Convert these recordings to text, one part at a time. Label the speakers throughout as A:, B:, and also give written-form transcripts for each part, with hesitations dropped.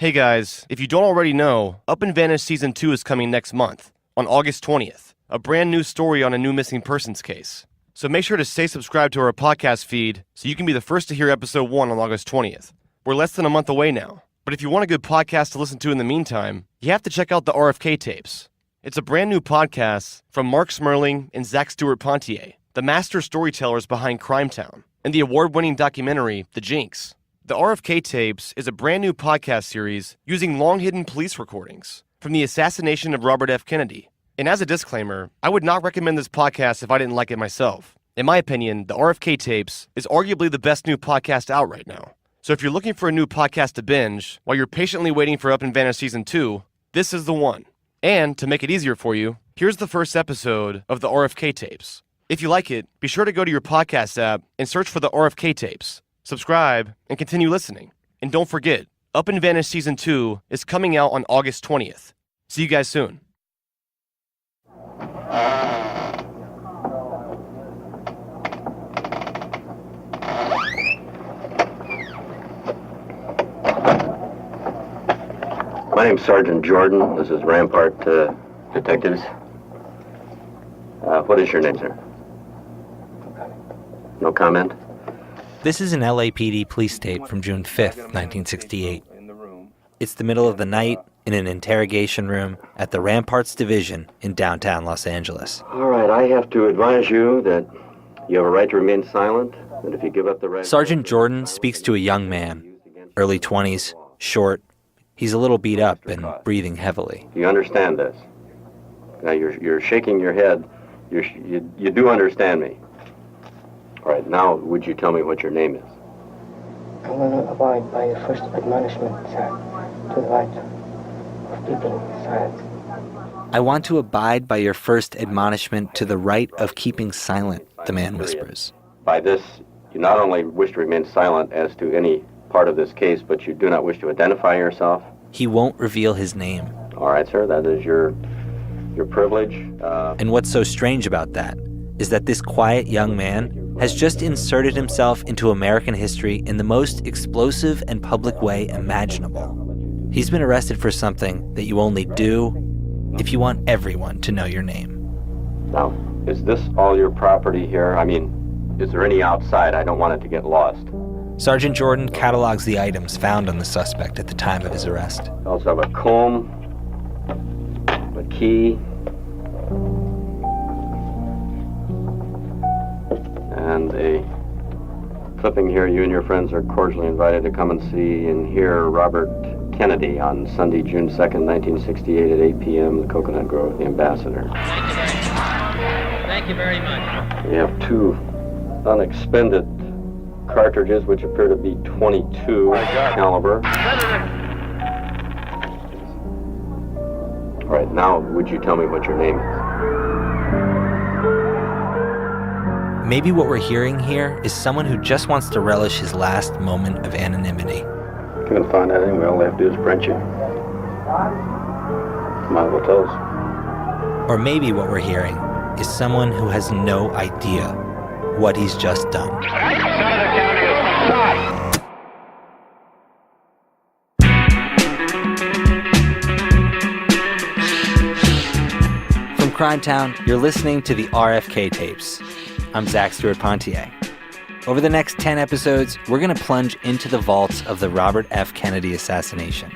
A: Hey guys, if you don't already know, Up and Vanished Season 2 is coming next month, on August 20th. A brand new story on a new missing persons case. So make sure to stay subscribed to our podcast feed so you can be the first to hear episode 1 on August 20th. We're less than a month away now. But if you want a good podcast to listen to in the meantime, you have to check out the RFK tapes. It's a brand new podcast from Mark Smerling and Zach Stewart-Pontier, the master storytellers behind Crimetown, and the award-winning documentary, The Jinx. The RFK Tapes is a brand new podcast series using long-hidden police recordings from the assassination of Robert F. Kennedy. And as a disclaimer, I would not recommend this podcast if I didn't like it myself. In my opinion, the RFK Tapes is arguably the best new podcast out right now. So if you're looking for a new podcast to binge while you're patiently waiting for Up and Vanished Season 2, this is the one. And to make it easier for you, here's the first episode of the RFK Tapes. If you like it, be sure to go to your podcast app and search for the RFK Tapes. Subscribe, and continue listening. And don't forget, Up and Vanished Season 2 is coming out on August 20th. See you guys soon.
B: My name's Sergeant Jordan. This is Rampart Detectives. What is your name, sir? No comment?
C: This is an LAPD police tape from June 5th, 1968. It's the middle of the night in an interrogation room at the Ramparts Division in downtown Los Angeles.
B: All right, I have to advise you that you have a right to remain silent, and if you give up the right...
C: Sergeant Jordan speaks to a young man, early 20s, short. He's a little beat up and breathing heavily.
B: You understand this? Now, you're shaking your head. You do understand me. All right, now, would you tell me what your name is?
D: I'm going to abide by your first admonishment, sir, to the right of keeping silent.
C: I want to abide by your first admonishment to the right of keeping silent, the man whispers.
B: By this, you not only wish to remain silent as to any part of this case, but you do not wish to identify yourself?
C: He won't reveal his name.
B: All right, sir, that is your privilege.
C: And what's so strange about that is that this quiet young man has just inserted himself into American history in the most explosive and public way imaginable. He's been arrested for something that you only do if you want everyone to know your name.
B: Now, is this all your property here? I mean, is there any outside? I don't want it to get lost.
C: Sergeant Jordan catalogs the items found on the suspect at the time of his arrest.
B: I also have a comb, a key, and a clipping here. You and your friends are cordially invited to come and see and hear Robert Kennedy on Sunday, June 2nd, 1968 at 8 p.m. the Coconut Grove, the Ambassador.
E: Thank you very much.
B: We have 2 unexpended cartridges, which appear to be 22 caliber. All right, now, would you tell me what your name is?
C: Maybe what we're hearing here is someone who just wants to relish his last moment of anonymity.
B: You can find out anyway. All they have to do is print you. Might as well tell us.
C: Or maybe what we're hearing is someone who has no idea what he's just done. From Crimetown, you're listening to the RFK Tapes. I'm Zach Stewart-Pontier. Over the next 10 episodes, we're going to plunge into the vaults of the Robert F. Kennedy assassination.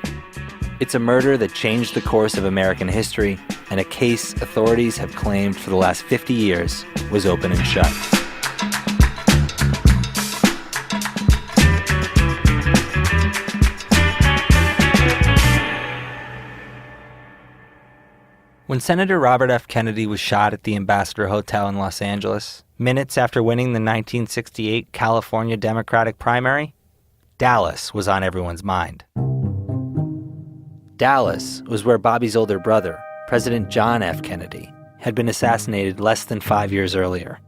C: It's a murder that changed the course of American history, and a case authorities have claimed for the last 50 years was open and shut. When Senator Robert F. Kennedy was shot at the Ambassador Hotel in Los Angeles, minutes after winning the 1968 California Democratic primary, Dallas was on everyone's mind. Dallas was where Bobby's older brother, President John F. Kennedy, had been assassinated less than 5 years earlier.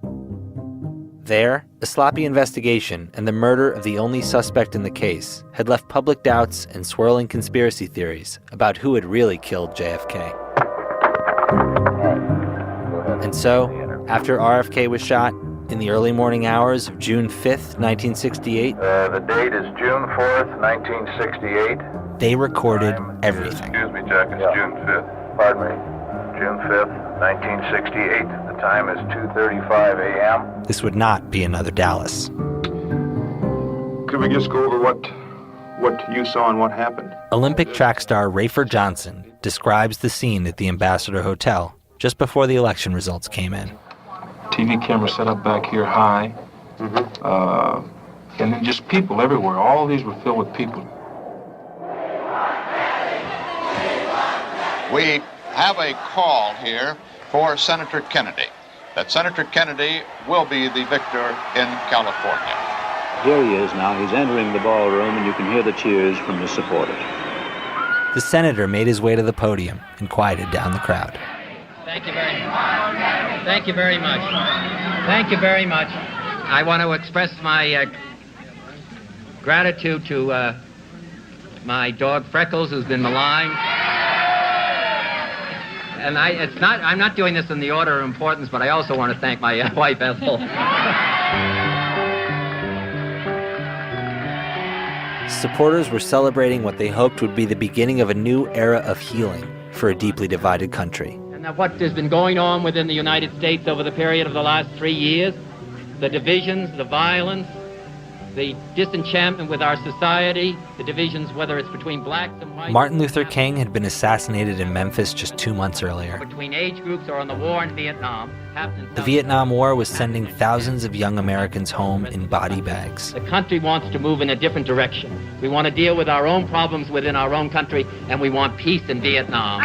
C: There, a sloppy investigation and the murder of the only suspect in the case had left public doubts and swirling conspiracy theories about who had really killed JFK. And so, after RFK was shot, in the early morning hours of June 5th, 1968...
F: The date is June 4th, 1968.
C: They recorded everything.
F: Excuse me, Jack, it's June 5th. Pardon me? June 5th, 1968. The time is 2:35 a.m.
C: This would not be another Dallas.
G: Could we just go over what you saw and what happened?
C: Olympic track star Rafer Johnson describes the scene at the Ambassador Hotel just before the election results came in.
H: TV camera set up back here high. And then just people everywhere. All these were filled with people.
I: We have a call here for Senator Kennedy, that Senator Kennedy will be the victor in California.
J: Here he is now. He's entering the ballroom, and you can hear the cheers from his supporters.
C: The senator made his way to the podium and quieted down the crowd.
E: Thank you very much. Thank you very much. Thank you very much. I want to express my gratitude to my dog Freckles, who's been maligned. And I'm not doing this in the order of importance, but I also want to thank my wife Ethel.
C: Supporters were celebrating what they hoped would be the beginning of a new era of healing for a deeply divided country.
E: And what has been going on within the United States over the period of the last 3 years, the divisions, the violence, the disenchantment with our society, the divisions, whether it's between blacks and whites.
C: Martin Luther King had been assassinated in Memphis just 2 months earlier.
E: Between age groups or on the war in Vietnam.
C: The Vietnam War was sending thousands of young Americans home in body bags.
E: The country wants to move in a different direction. We want to deal with our own problems within our own country, and we want peace in Vietnam.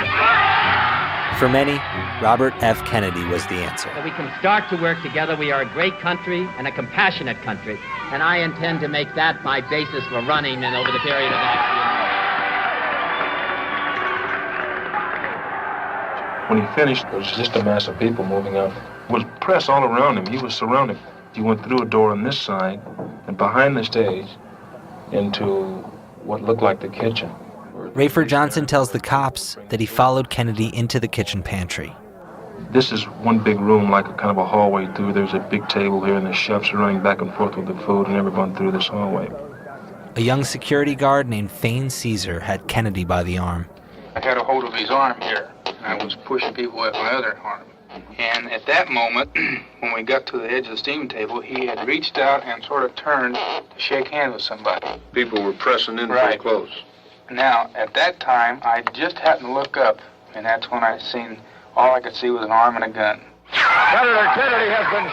C: For many, Robert F. Kennedy was the answer.
E: So we can start to work together. We are a great country and a compassionate country, and I intend to make that my basis for running and over the period of the next year.
H: When he finished, there was just a mass of people moving up. There was press all around him. He was surrounded. He went through a door on this side and behind the stage into what looked like the kitchen.
C: Rafer Johnson tells the cops that he followed Kennedy into the kitchen pantry.
H: This is one big room, like a kind of a hallway through. There's a big table here, and the chefs are running back and forth with the food, and everyone through this hallway.
C: A young security guard named Payne Lindsey had Kennedy by the arm.
K: I had a hold of his arm here, and I was pushing people with my other arm. And at that moment, when we got to the edge of the steam table, he had reached out and sort of turned to shake hands with somebody.
F: People were pressing in pretty close.
K: Now, at that time, I just happened to look up, and that's when I seen, all I could see was an arm and a gun.
F: Senator Kennedy has been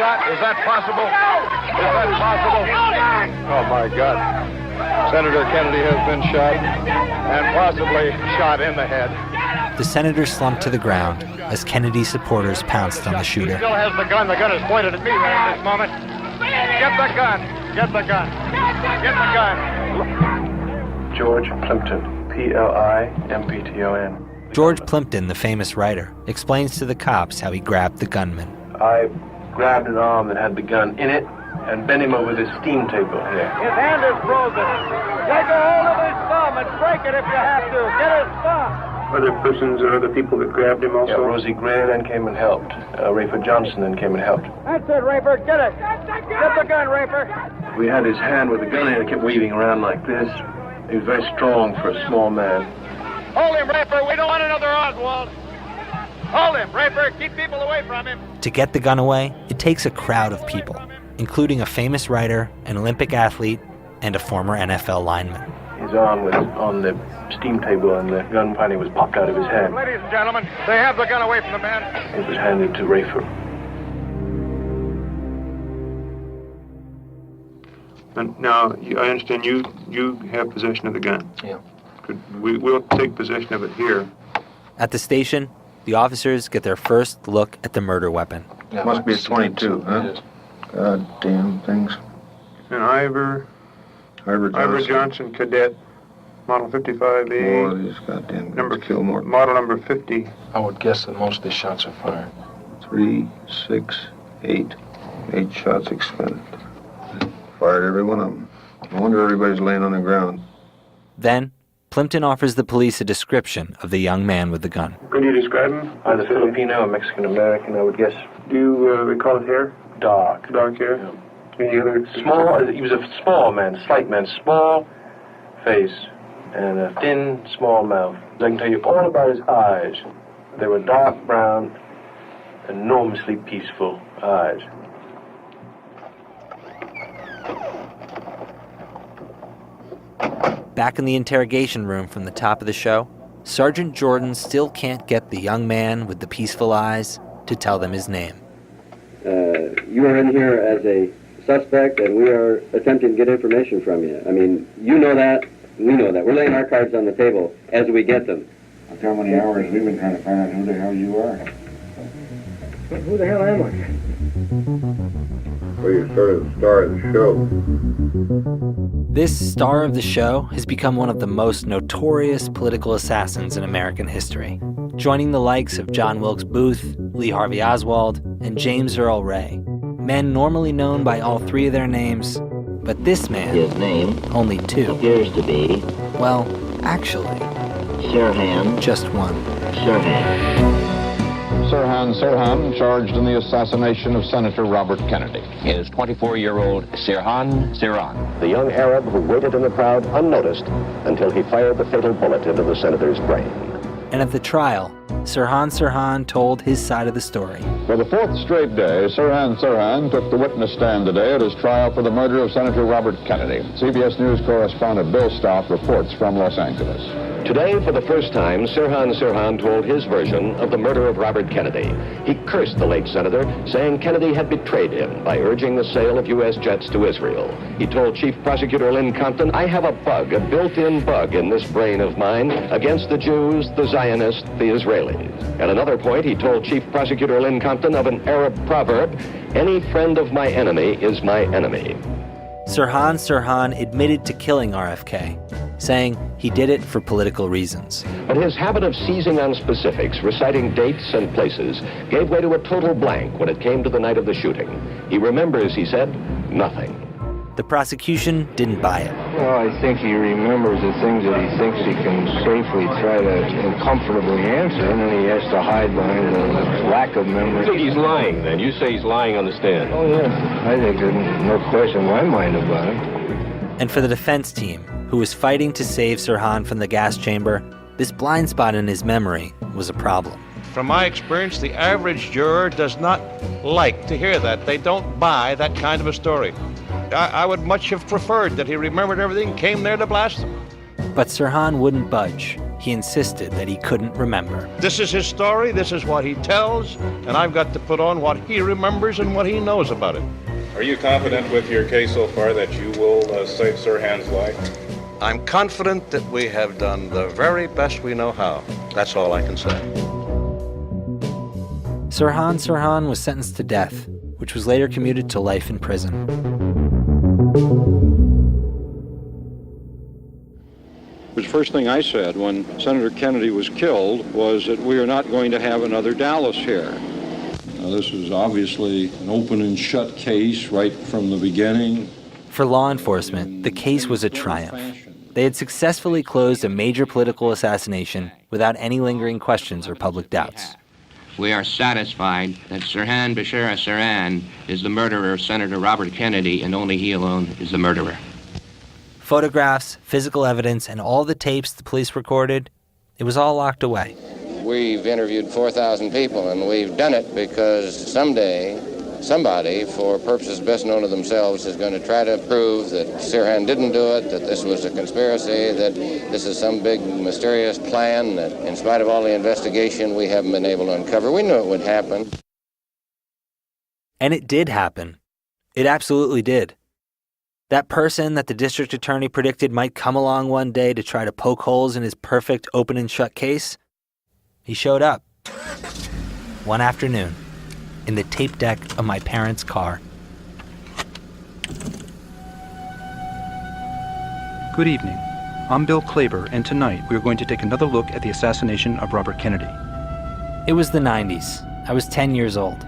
F: shot. Is that possible? Is that possible? Oh, my God. Senator Kennedy has been shot, and possibly shot in the head.
C: The senator slumped to the ground as Kennedy's supporters pounced on the shooter.
F: He still has the gun. The gun is pointed at me right at this moment. Get the gun. Get the gun. Get the gun.
B: George Plimpton, Plimpton.
C: George Plimpton, the famous writer, explains to the cops how he grabbed the gunman.
B: I grabbed an arm that had the gun in it and bent him over this steam table here.
F: His hand is frozen. Take a hold of his thumb and break it if you have to. Get his thumb.
G: Other persons or other people that grabbed him also?
B: Yeah, Rosie Gray then came and helped. Rafer Johnson then came and helped.
F: That's it, Rafer. Get it. Get the gun, Rafer.
B: We had his hand with the gun in it. It kept weaving around like this. He was very strong for a small man.
F: Hold him, Rafer. We don't want another Oswald. Hold him, Rafer. Keep people away from him.
C: To get the gun away, it takes a crowd of people, including a famous writer, an Olympic athlete, and a former NFL lineman.
B: His arm was on the steam table, and the gun finally was popped out of his hand.
F: Ladies and gentlemen, they have the gun away from the man.
B: It was handed to Rafer.
G: And now, I understand you have possession of the gun.
H: Yeah.
G: We'll take possession of it here.
C: At the station, the officers get their first look at the murder weapon.
F: Yeah, must be a 22, huh?
G: God damn things. And Ivor Johnson, cadet, model 55A.
F: Oh, these goddamn
G: number
F: kill more.
G: Model number 50.
H: I would guess that most of the shots are fired.
F: 3, 6, 8. 8 shots expended. Fired every one of them. No wonder everybody's laying on the ground.
C: Then, Plimpton offers the police a description of the young man with the gun.
G: Could you describe him?
B: Either Filipino or Mexican-American, I would guess.
G: Do you recall his hair?
B: Dark.
G: Dark hair?
B: Yeah. Any other? Small. He was a small man, slight man. Small,
L: face and a thin, small mouth. I can tell you all about his eyes. They were dark brown, enormously peaceful eyes.
C: Back in the interrogation room from the top of the show, Sergeant Jordan still can't get the young man with the peaceful eyes to tell them his name.
B: You are in here as a suspect, and we are attempting to get information from you. I mean, you know that, we know that. We're laying our cards on the table as we get them.
M: Look how many hours we've been trying to find out who the hell you are.
D: Who the hell am I?
M: Well, you're sort of the star of the show.
C: This star of the show has become one of the most notorious political assassins in American history, joining the likes of John Wilkes Booth, Lee Harvey Oswald, and James Earl Ray, men normally known by all three of their names, but this man,
N: his name,
C: only two,
N: appears to be,
C: well, actually,
N: Sirhan,
C: just one.
N: Sirhan.
I: Sirhan charged in the assassination of Senator Robert Kennedy.
O: Is 24-year-old Sirhan.
P: The young Arab who waited in the crowd unnoticed until he fired the fatal bullet into the senator's brain.
C: And at the trial, Sirhan told his side of the story.
I: For the fourth straight day, Sirhan took the witness stand today at his trial for the murder of Senator Robert Kennedy. CBS News correspondent Bill Stout reports from Los Angeles.
P: Today, for the first time, Sirhan told his version of the murder of Robert Kennedy. He cursed the late senator, saying Kennedy had betrayed him by urging the sale of U.S. jets to Israel. He told Chief Prosecutor Lynn Compton, "I have a bug, a built-in bug in this brain of mine against the Jews, the Zionists, the Israelis." At another point, he told Chief Prosecutor Lynn Compton of an Arab proverb, "Any friend of my enemy is my enemy."
C: Sirhan admitted to killing RFK, saying he did it for political reasons.
P: But his habit of seizing on specifics, reciting dates and places, gave way to a total blank when it came to the night of the shooting. He remembers, he said, nothing.
C: The prosecution didn't buy it.
M: Well, I think he remembers the things that he thinks he can safely try to comfortably answer, and then he has to hide behind the lack of memory.
B: You think he's lying, then? You say he's lying on the stand.
M: Oh, yeah. I think there's no question in my mind about it.
C: And for the defense team, who was fighting to save Sirhan from the gas chamber, this blind spot in his memory was a problem.
Q: From my experience, the average juror does not like to hear that. They don't buy that kind of a story. I would much have preferred that he remembered everything, came there to blast them.
C: But Sirhan wouldn't budge. He insisted that he couldn't remember.
Q: This is his story, this is what he tells, and I've got to put on what he remembers and what he knows about it.
F: Are you confident with your case so far that you will save Sirhan's life?
Q: I'm confident that we have done the very best we know how. That's all I can say.
C: Sirhan was sentenced to death, which was later commuted to life in prison.
R: The first thing I said when Senator Kennedy was killed was that we are not going to have another Dallas here. Now, this was obviously an open and shut case right from the beginning.
C: For law enforcement, the case was a triumph. They had successfully closed a major political assassination without any lingering questions or public doubts.
O: We are satisfied that Sirhan Bashir Sirhan is the murderer of Senator Robert Kennedy, and only he alone is the murderer.
C: Photographs, physical evidence, and all the tapes the police recorded, it was all locked away.
S: We've interviewed 4,000 people, and we've done it because someday somebody, for purposes best known to themselves, is going to try to prove that Sirhan didn't do it, that this was a conspiracy, that this is some big mysterious plan that, in spite of all the investigation, we haven't been able to uncover. We knew it would happen.
C: And it did happen. It absolutely did. That person that the district attorney predicted might come along one day to try to poke holes in his perfect open and shut case, he showed up. One afternoon, in the tape deck of my parents' car.
T: Good evening. I'm Bill Klaber, and tonight we're going to take another look at the assassination of Robert Kennedy.
C: It was the 90s. I was 10 years old.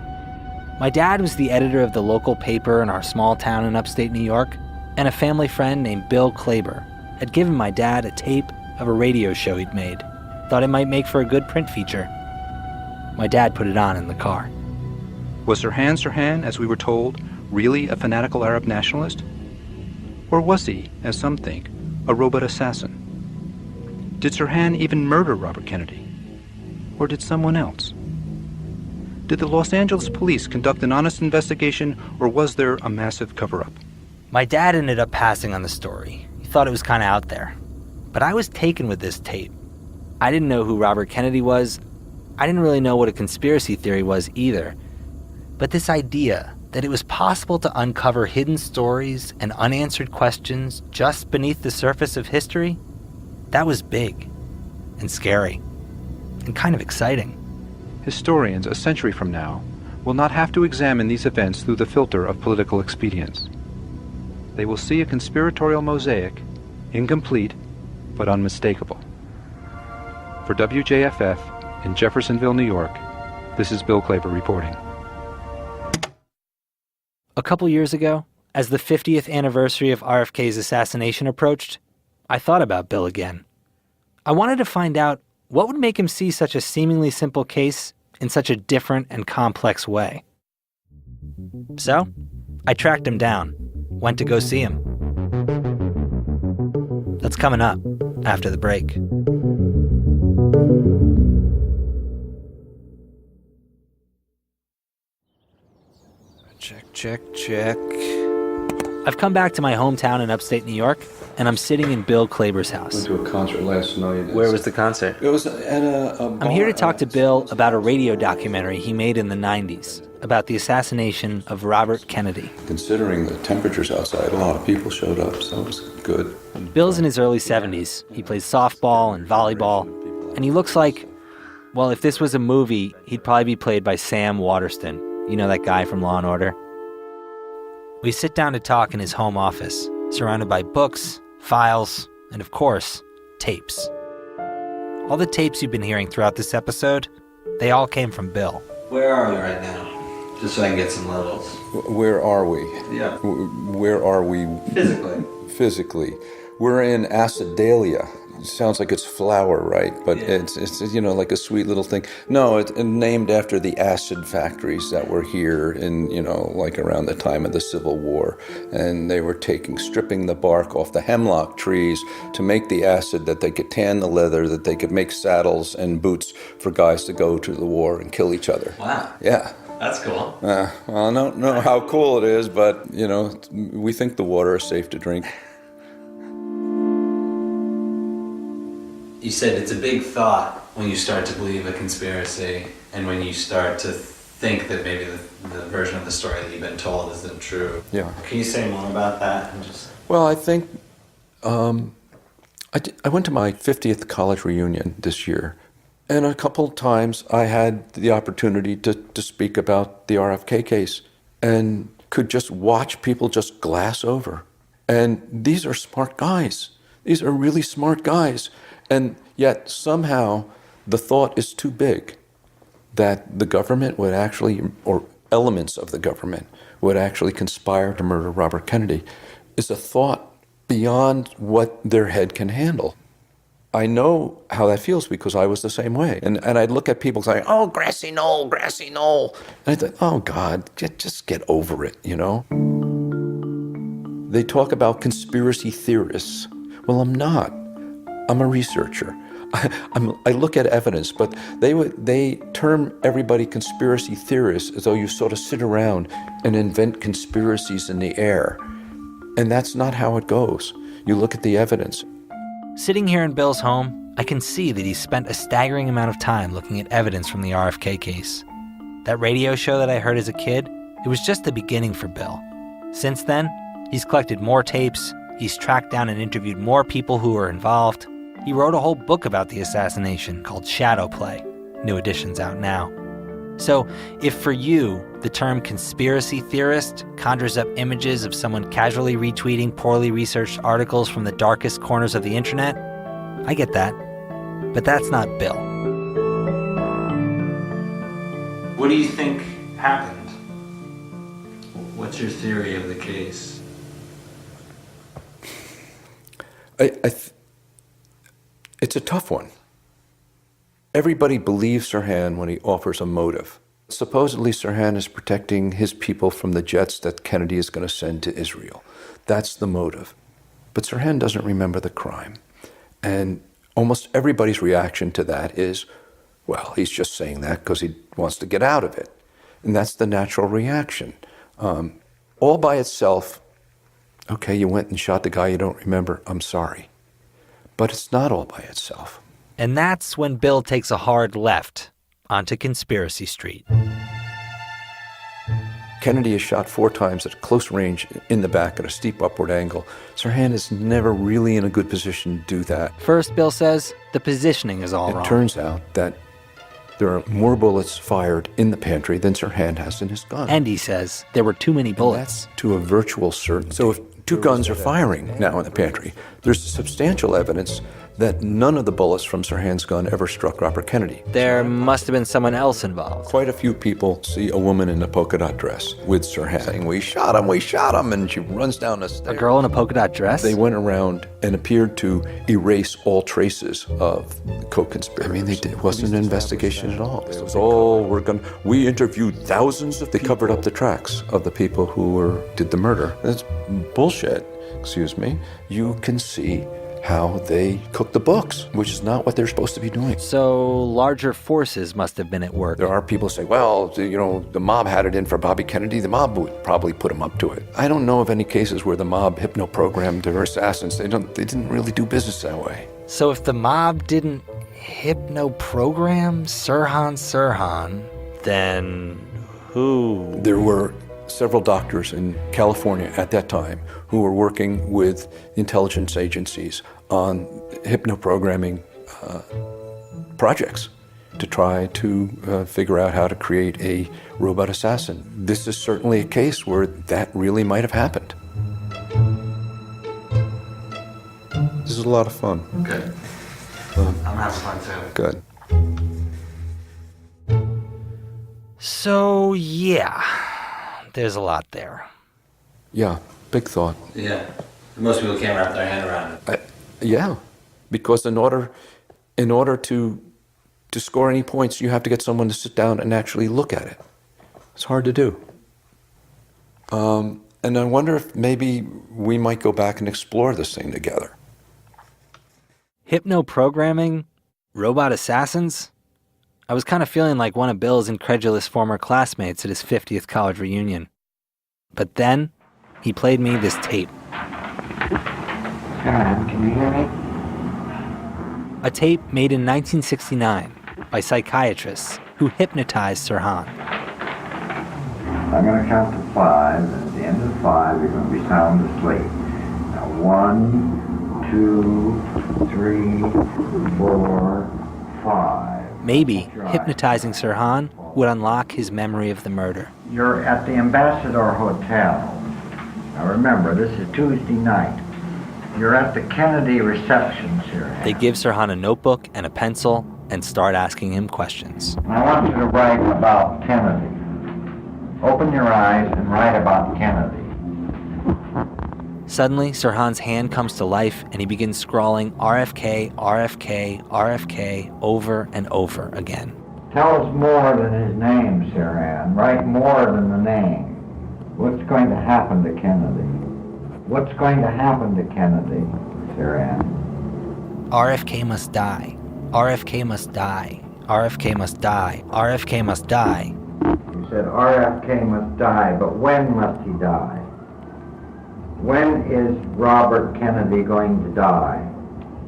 C: My dad was the editor of the local paper in our small town in upstate New York, and a family friend named Bill Klaber had given my dad a tape of a radio show he'd made. Thought it might make for a good print feature. My dad put it on in the car.
T: Was Sirhan, as we were told, really a fanatical Arab nationalist? Or was he, as some think, A robot assassin? Did Sirhan even murder Robert Kennedy? Or did someone else? Did the Los Angeles police conduct an honest investigation, or was there a massive cover-up?
C: My dad ended up passing on the story. He thought it was kind of out there. But I was taken with this tape. I didn't know who Robert Kennedy was. I didn't really know what a conspiracy theory was either. But this idea that it was possible to uncover hidden stories and unanswered questions just beneath the surface of history, that was big and scary and kind of exciting.
T: Historians a century from now will not have to examine these events through the filter of political expedience. They will see a conspiratorial mosaic, incomplete but unmistakable. For WJFF in Jeffersonville, New York, this is Bill Klaber reporting.
C: A couple years ago, as the 50th anniversary of RFK's assassination approached, I thought about Bill again. I wanted to find out what would make him see such a seemingly simple case in such a different and complex way. So, I tracked him down, went to go see him. That's coming up after the break. Check. I've come back to my hometown in upstate New York, and I'm sitting in Bill Klaber's house.
R: Went to a concert last night.
C: Where was the concert?
R: It was at a bar.
C: I'm here to talk to Bill about a radio documentary he made in the 90s about the assassination of Robert Kennedy.
R: Considering the temperatures outside, a lot of people showed up, so it was good.
C: Bill's in his early 70s. He plays softball and volleyball, and he looks like, well, if this was a movie, he'd probably be played by Sam Waterston. You know that guy from Law & Order? We sit down to talk in his home office, surrounded by books, files, and of course, tapes. All the tapes you've been hearing throughout this episode, they all came from Bill. Where are we right now? Just so I can get some levels.
R: Where are we?
C: Yeah.
R: Where are we? Physically. We're in Acidalia. It sounds like it's flour, right? But yeah. It's like a sweet little thing. No, it's named after the acid factories that were here in, like around the time of the Civil War. And they were stripping the bark off the hemlock trees to make the acid that they could tan the leather, that they could make saddles and boots for guys to go to the war and kill each other.
C: Wow.
R: Yeah.
C: That's cool.
R: Well, I don't know how cool it is, but, we think the water is safe to drink.
C: You said it's a big thought when you start to believe a conspiracy and when you start to think that maybe the version of the story that you've been told isn't true.
R: Yeah.
C: Can you say more about that?
R: Well, I think I went to my 50th college reunion this year, and a couple times I had the opportunity to speak about the RFK case and could just watch people just glass over. And these are smart guys. These are really smart guys. And yet somehow the thought is too big that the government would actually, or elements of the government, would actually conspire to murder Robert Kennedy is a thought beyond what their head can handle. I know how that feels because I was the same way. And I'd look at people saying, oh, grassy knoll, grassy knoll. And I thought, oh, God, just get over it, They talk about conspiracy theorists. Well, I'm not. I'm a researcher. I look at evidence, but they term everybody conspiracy theorists as though you sort of sit around and invent conspiracies in the air. And that's not how it goes. You look at the evidence. Sitting here in Bill's home, I can see that he's spent a staggering amount of time looking at evidence from the RFK case. That radio show that I heard as a kid, it was just the beginning for Bill. Since then, he's collected more tapes, he's tracked down and interviewed more people who were involved. He wrote a whole book about the assassination called Shadow Play. New edition's out now. So, if for you, the term conspiracy theorist conjures up images of someone casually retweeting poorly researched articles from the darkest corners of the internet, I get that. But that's not Bill. What do you think happened? What's your theory of the case? It's a tough one. Everybody believes Sirhan when he offers a motive. Supposedly Sirhan is protecting his people from the jets that Kennedy is going to send to Israel. That's the motive.
U: But Sirhan doesn't remember the crime. And almost everybody's reaction to that is, well, he's just saying that because he wants to get out of it. And that's the natural reaction. All by itself, okay, you went and shot the guy you don't remember, I'm sorry. But it's not all by itself.
C: And that's when Bill takes a hard left onto Conspiracy Street.
U: Kennedy is shot 4 times at close range in the back at a steep upward angle. Sirhan is never really in a good position to do that.
C: First, Bill says, the positioning is all wrong.
U: It turns out that there are more bullets fired in the pantry than Sirhan has in his gun.
C: And he says there were too many bullets.
U: And that's to a virtual certainty. So if 2 guns are firing now in the pantry, there's substantial evidence that none of the bullets from Sirhan's gun ever struck Robert Kennedy.
C: There must have been someone else involved.
U: Quite a few people see a woman in a polka dot dress with Sirhan saying, we shot him, and she runs down the stairs.
C: A girl in a polka dot dress?
U: They went around and appeared to erase all traces of the co-conspirators. I mean, it wasn't an investigation at all. It was all, we interviewed thousands of people. They covered up the tracks of the people who did the murder. That's bullshit, excuse me. You can see how they cook the books, which is not what they're supposed to be doing.
C: So larger forces must have been at work.
U: There are people who say, well, the mob had it in for Bobby Kennedy. The mob would probably put him up to it. I don't know of any cases where the mob hypno-programmed their assassins. They didn't really do business that way.
C: So if the mob didn't hypno-program Sirhan, then who?
U: There were several doctors in California at that time who were working with intelligence agencies on hypno-programming projects to try to figure out how to create a robot assassin. This is certainly a case where that really might have happened. This is a lot of fun.
C: Good. I'm having fun too.
U: Good.
C: So, yeah, there's a lot there.
U: Yeah, big thought.
C: Yeah. Most people can't wrap their hand around it.
U: Yeah, because in order to score any points, you have to get someone to sit down and actually look at it. It's hard to do. And I wonder if maybe we might go back and explore this thing together.
C: Hypno-programming? Robot assassins? I was kind of feeling like one of Bill's incredulous former classmates at his 50th college reunion. But then, he played me this tape.
N: Karen, can you hear me?
C: A tape made in 1969 by psychiatrists who hypnotized Sirhan.
N: I'm going to count to 5, and at the end of 5, you're going to be sound asleep. Now, 1, 2, 3, 4, 5.
C: Maybe hypnotizing Sirhan would unlock his memory of the murder.
N: You're at the Ambassador Hotel. Now remember, this is Tuesday night. You're at the Kennedy reception, Sirhan.
C: They give Sirhan a notebook and a pencil and start asking him questions.
N: I want you to write about Kennedy. Open your eyes and write about Kennedy.
C: Suddenly, Sirhan's hand comes to life and he begins scrawling RFK, RFK, RFK over and over again.
N: Tell us more than his name, Sirhan. Write more than the name. What's going to happen to Kennedy? What's going to happen to Kennedy, Sirhan?
C: RFK must die. RFK must die. RFK must die. RFK must die.
N: You said RFK must die, but when must he die? When is Robert Kennedy going to die?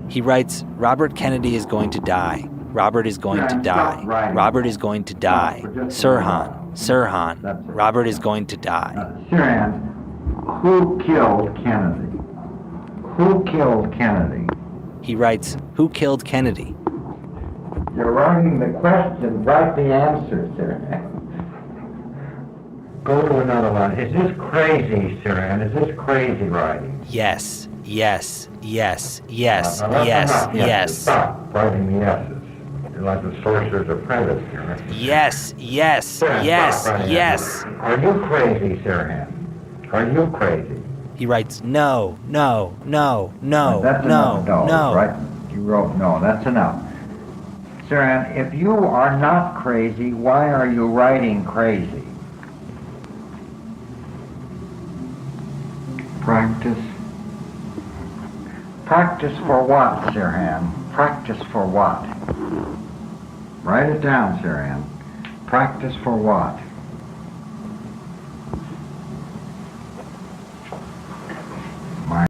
C: He writes, Robert Kennedy is going to die. Robert is going to die. Robert is going to die. Sirhan, Robert is going to die.
N: Sirhan, who killed Kennedy? Who killed Kennedy?
C: He writes, who killed Kennedy?
N: You're writing the question, write the answer, Sirhan. Go to another one. Is this crazy, Sirhan? Is this crazy writing?
C: Yes, yes, yes, yes,
N: Now,
C: yes, yes.
N: Stop writing the S's. You're like the Sorcerer's Apprentice here.
C: Yes, yes, yes, yes.
N: Are you crazy, Sirhan? Are you crazy?
C: He writes, no, no, no, no,
N: That's
C: no,
N: enough,
C: no.
N: Right? You wrote no. That's enough. Sirhan, if you are not crazy, why are you writing crazy? Practice. Practice for what, Sirhan? Practice for what? Write it down, Sirhan. Practice for what?